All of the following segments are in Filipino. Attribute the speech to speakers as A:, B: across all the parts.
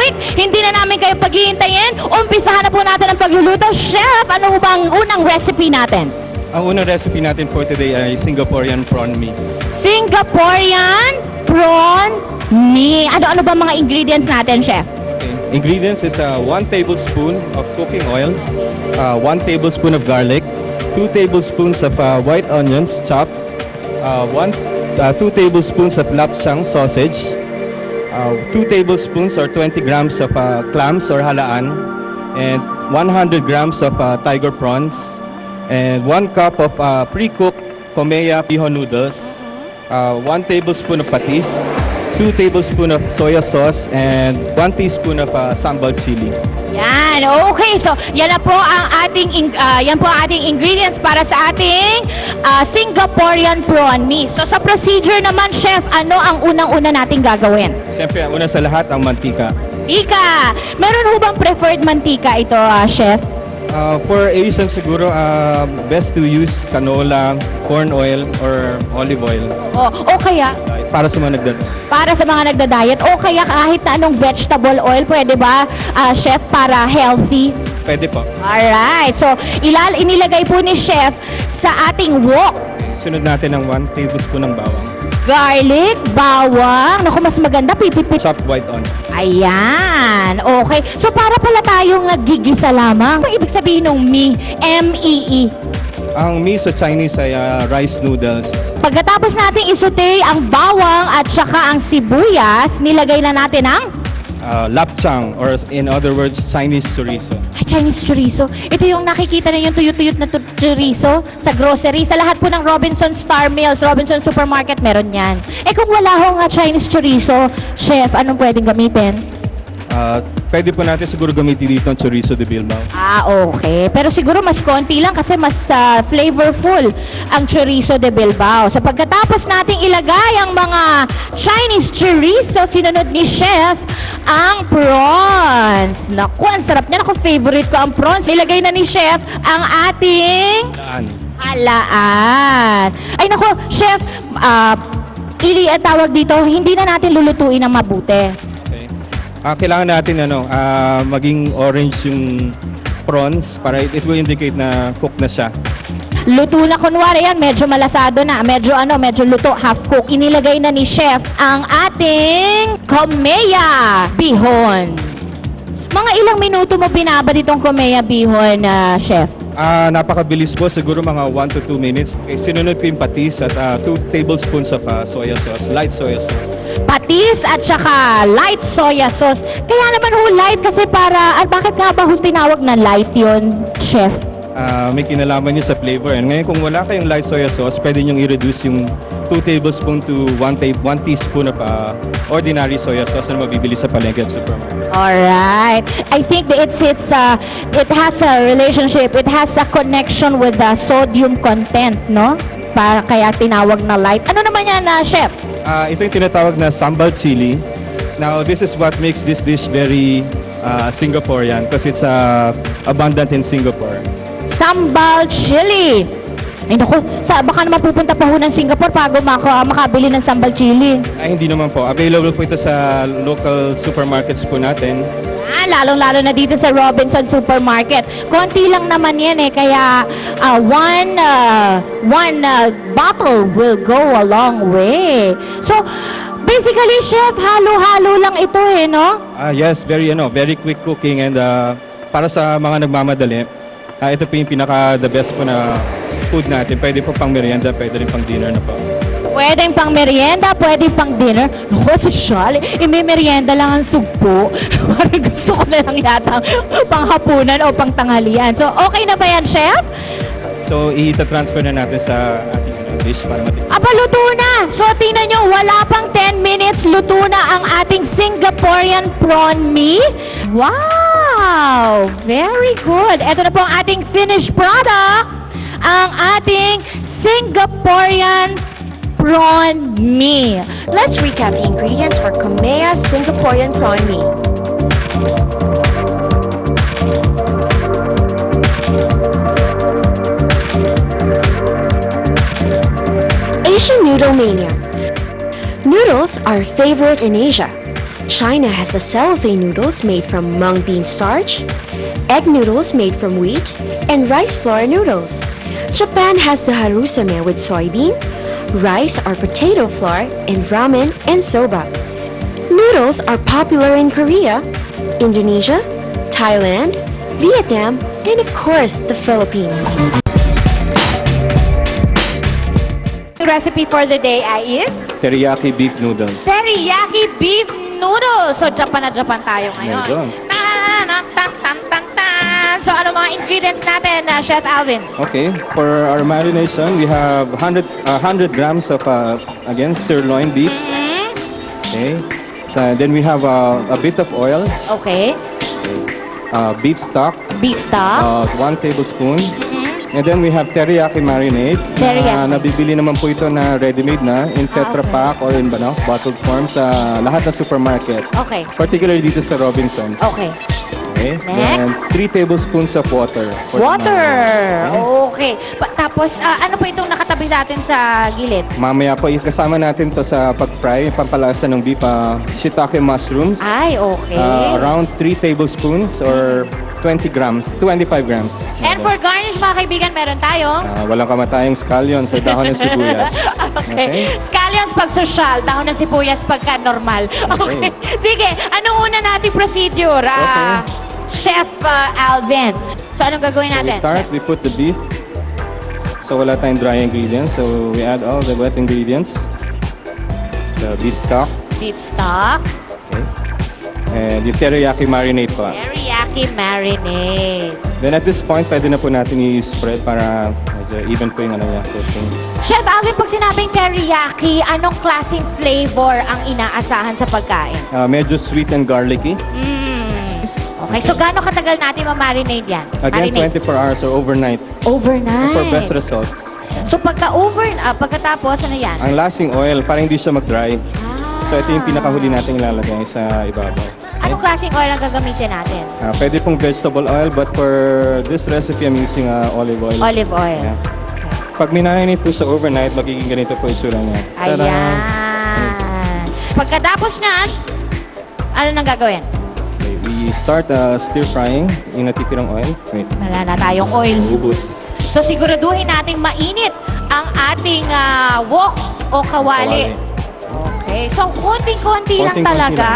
A: quick, hindi na namin kayo paghihintayin. Umpisahan na po natin ang pagluluto. Chef, ano bang unang recipe natin?
B: Ang unang recipe natin for today ay Singaporean prawn mee.
A: Singaporean prawn mee. Ano-ano ba mga ingredients natin, Chef?
B: Okay. Ingredients is 1 tablespoon of cooking oil, 1 tablespoon of garlic, 2 tablespoons of white onions chopped, 2 tablespoons of lapsang sausage, 2 tablespoons or 20 grams of clams or halaan, and 100 grams of tiger prawns, and 1 cup of pre-cooked Komea bihon noodles, 1 tablespoon of patis, 2 tablespoons of soya sauce, and 1 teaspoon of sambal chili.
A: Yan, okay. So, yan na po ang ating ingredients para sa ating Singaporean prawn mee. So, sa procedure naman, Chef, ano ang unang-una nating gagawin?
B: Siyempre, una sa lahat, ang mantika.
A: Mantika! Meron ho bang preferred mantika ito, Chef?
B: For Asian siguro, best to use canola, corn oil, or olive oil.
A: O kaya,
B: Para sa mga
A: para sa mga nagda-diet, o kaya kahit na anong vegetable oil, pwede ba, Chef, para healthy?
B: Pwede po.
A: Alright, so inilagay po ni Chef sa ating wok.
B: Sunod natin ng 1 tablespoon ng bawang.
A: Garlic, bawang, naku mas maganda, pipipit.
B: Chopped white onion.
A: Ayan, okay. So para pala tayong naggigisa lamang. Ang ibig sabihin ng mee, M-E-E.
B: Ang mee sa Chinese ay rice noodles.
A: Pagkatapos nating isute ang bawang at saka ang sibuyas, nilagay na natin ang
B: Lapchang, or in other words, Chinese chorizo.
A: Chinese chorizo. Ito yung nakikita na yung tuyot-tuyot na chorizo sa grocery. Sa lahat po ng Robinson Star Mills, Robinson Supermarket, meron yan. Eh kung wala hong Chinese chorizo, Chef, anong pwedeng gamitin?
B: Pwede po natin siguro gamitin dito ang chorizo de Bilbao.
A: Okay. Pero siguro mas konti lang kasi mas flavorful ang chorizo de Bilbao. So pagkatapos nating ilagay ang mga Chinese chorizo, sinunod ni Chef ang prawns. Naku, ang sarap niya. Naku, favorite ko ang prawns. Ilagay na ni Chef ang ating halaan. Ay naku, Chef, tawag dito, hindi na natin lulutuin ng mabuti.
B: Kailangan natin maging orange yung prawns para it will indicate na cook na siya.
A: Luto na kunwari yan, medyo malasado na, medyo luto, half cook. Inilagay na ni Chef ang ating Komea bihon. Mga ilang minuto mo binabad itong Komea bihon, Chef?
B: Napakabilis po, siguro mga 1 to 2 minutes. Okay, sinunod ko yung patis at 2 tablespoons of soya sauce, light soya sauce.
A: Patis at saka light soya sauce. Kaya naman light kasi bakit nga ba tinawag na light yun, Chef?
B: May kinalaman niyo sa flavor. And ngayon kung wala kayong light soya sauce, pwede niyong i-reduce yung 2 tablespoon to 1 teaspoon of ordinary soya sauce na mabibili sa palengke at supermarket.
A: Alright. I think it has a relationship, it has a connection with the sodium content, no? Kaya tinawag na light. Ano naman yan, Chef?
B: Ito yung tinatawag na sambal chili. Now, this is what makes this dish very Singaporean because it's abundant in Singapore.
A: Sambal chili. Ay naku, baka naman pupunta pa ho ng Singapore bago makabili ng sambal chili.
B: Ay, hindi naman po. Available po ito sa local supermarkets po natin.
A: Lalong-lalo na dito sa Robinson Supermarket. Konti lang naman yan kaya one bottle will go a long way. So, basically, Chef, halo-halo lang ito no?
B: Yes, very quick cooking and para sa mga nagmamadali, ito po yung the best po na food natin. Pwede po pang merienda, pwede rin pang dinner na po.
A: Pwedeng pang merienda, pwede pang dinner. Naku, social, may merienda lang ang sugpo. Parang gusto ko na lang yata pang hapunan o pang tanghalian. So, okay na ba yan, Chef?
B: So, i-transfer na natin sa ating dish para matin.
A: Luto na! So, tingnan nyo, wala pang 10 minutes, luto na ang ating Singaporean prawn mee. Wow! Very good. Ito na po ang ating finished product. Ang ating Singaporean prawn mee.
C: Let's recap the ingredients for Komea Singaporean prawn mee. Asian Noodle Mania. Noodles are favorite in Asia. China has the cellophane noodles made from mung bean starch, egg noodles made from wheat, and rice flour noodles. Japan has the harusame with soybean, rice or potato flour, and ramen and soba. Noodles are popular in Korea, Indonesia, Thailand, Vietnam, and of course, the Philippines.
A: The recipe for the day is
B: Teriyaki beef noodles.
A: teriyaki beef noodles. So, Japan na Japan tayo ngayon.
B: Medyo.
A: So, ano mga ingredients natin, Chef Alvin?
B: Okay, for our marination, we have 100 grams of, again, sirloin beef. Okay. So, then we have a bit of oil,
A: Okay.
B: beef stock,
A: Beef stock.
B: 1 tablespoon. And then we have teriyaki marinade.
A: Teriyaki.
B: Nabibili naman po ito na ready-made na in Tetra
A: okay.
B: Pak or in bottled form sa lahat ng supermarket.
A: Okay.
B: Particularly dito sa Robinsons.
A: Okay.
B: Okay.
A: Next.
B: Then 3 tablespoons of water. for the
A: Water.
B: marinade.
A: Okay. Tapos, ano po itong nakatabi natin sa gilid?
B: Mamaya po, ikasama natin to sa pag-fry, pampalasa ng beef, shiitake mushrooms.
A: Ay, okay.
B: Around 3 tablespoons or 25 grams.
A: And for garnish, mga kaibigan, meron tayo.
B: Walang kamatayang scallion sa dahon ng sibuyas.
A: Okay. Scallions pag social, dahon ng sibuyas pagka normal. Okay. Sige, anong una nating procedure? Chef Alvin. So, anong gagawin
B: So we
A: natin?
B: start,
A: Chef?
B: we put the beef. So wala tayong dry ingredients. So we add all the wet ingredients. The beef stock.
A: Beef stock.
B: Okay. And yung teriyaki marinade pa.
A: Teriyaki marinade.
B: Then at this point, pwede na po natin i-spread para medyo even po yung ano niya, coating.
A: Chef Alvin, pag sinabing teriyaki, anong klaseng flavor ang inaasahan sa pagkain?
B: Medyo sweet and garlicky.
A: Okay, so gaano katagal natin ma-marinate yan?
B: Again, 24 hours or overnight
A: Overnight.
B: for best results.
A: So pagkatapos, ano yan?
B: Ang lasting oil, para hindi siya mag-dry. So ito yung pinakahuli nating ilalagay sa ibabaw.
A: Anong klaseng oil ang gagamitin natin?
B: Pwede pong vegetable oil, but for this recipe, I'm using olive oil.
A: Olive oil.
B: Yeah. Pag minarinate po siya overnight, magiging ganito po itsura niya. Tada!
A: Ayan. Pagkatapos niyan, ano nang gagawin?
B: Okay, we start stir frying yung natitirang oil. Wait,
A: Wala na tayong oil.
B: ubus.
A: So siguraduhin nating mainit ang ating wok o kawali. Okay. So konting-konti lang
B: Konting-konti
A: talaga.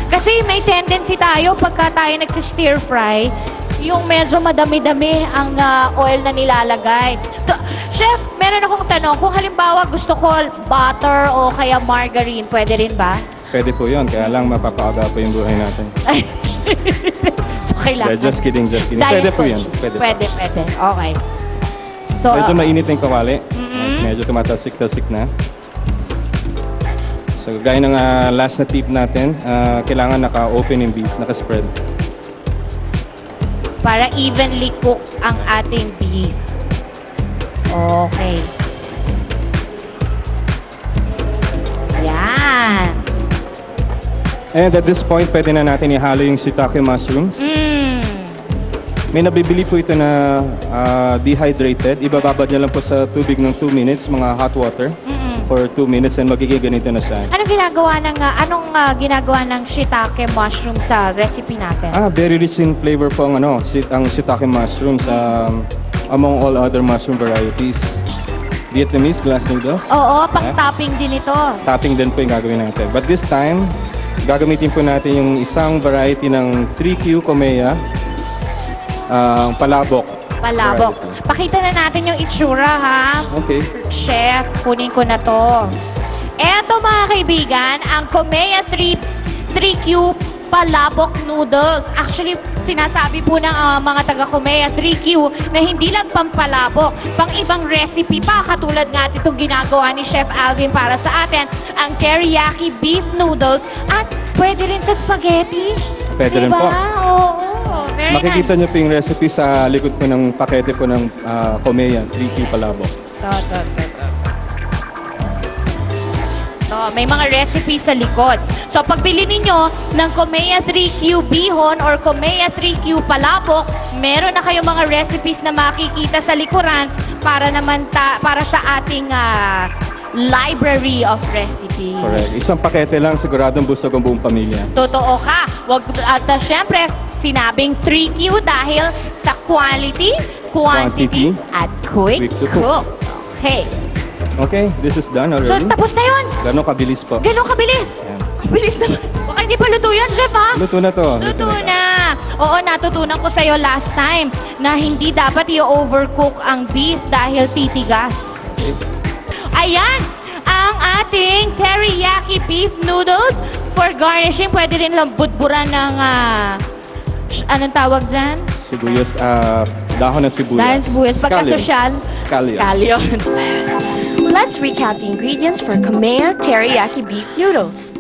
A: Kasi may tendency tayo pagka tayo nagsi-stir fry, yung medyo madami-dami ang oil na nilalagay. Chef, meron akong tanong. Kung halimbawa gusto ko butter o kaya margarine, pwede rin ba?
B: Pwede po yun, kaya lang mapapaaga po yung buhay natin.
A: So kailangan.
B: Just kidding, just kidding.
A: Diet
B: Pwede po yan.
A: conscious.
B: Pwede.
A: Pwede. Okay. So,
B: Medyo mainit na yung kawali. Medyo tumatasik-tasik na. So, gaya ng last na tip natin, kailangan naka-open yung beef, naka-spread.
A: para evenly cook ang ating beef. Okay. Yan.
B: And at this point, pwede na natin ihalo yung shiitake mushrooms. May nabibili po ito na dehydrated. Ibababad niya lang po sa tubig ng 2 minutes, mga hot water. For 2 minutes and magiging ganito na siya.
A: Anong ginagawa ng shiitake mushroom sa recipe natin?
B: Very rich in flavor po ang shiitake mushrooms among all other mushroom varieties. Vietnamese glass noodles.
A: Oo, pang-topping din ito.
B: Topping din po yung gagawin natin. But this time, gagamitin po natin yung isang variety ng 3Q Komea, palabok.
A: Palabok.
B: variety.
A: Pakita na natin yung itsura, ha?
B: Okay.
A: Chef, kunin ko na to. Eto mga kaibigan, ang Komea 3Q Palabok Noodles. Actually, sinasabi po ng mga taga-Komea 3Q na hindi lang pampalabok, pang ibang recipe pa. Katulad nga itong ginagawa ni Chef Alvin para sa atin, ang teriyaki beef noodles at pwede rin sa spaghetti.
B: Pwede rin
A: Diba?
B: po.
A: Oo, very
B: Makikita
A: nice.
B: niyo po yung recipe sa likod po ng pakete po ng Komea 3Q palabok.
A: May mga recipe sa likod. So, pagbili ninyo ng Komea 3Q Bihon or Komea 3Q Palabok, meron na kayong mga recipes na makikita sa likuran para naman para sa ating library of recipes.
B: Correct. Isang pakete lang, siguradong busog ang buong pamilya.
A: Totoo ka. At syempre, sinabing 3Q dahil sa quality, quantity, at quick
B: Quick to cook.
A: cook. Okay.
B: Okay, this is done already.
A: So, tapos na yun.
B: Ganon kabilis po.
A: Ganun kabilis.
B: Ayan.
A: Ang bilis naman. Baka hindi pa luto yan, chef, ha?
B: Luto na to.
A: Luto na. Oo, natutunan ko sa'yo last time na hindi dapat i-overcook ang beef dahil titigas. Ayan, ang ating teriyaki beef noodles. For garnishing, pwede rin lang budburan ng, anong tawag dyan?
B: Sibuyas, dahon ng sibuyas.
A: Dahon sibuyas. Pagka-sosyal,
B: Scallions.
A: scallion.
C: Let's recap the ingredients for Kamea teriyaki beef noodles.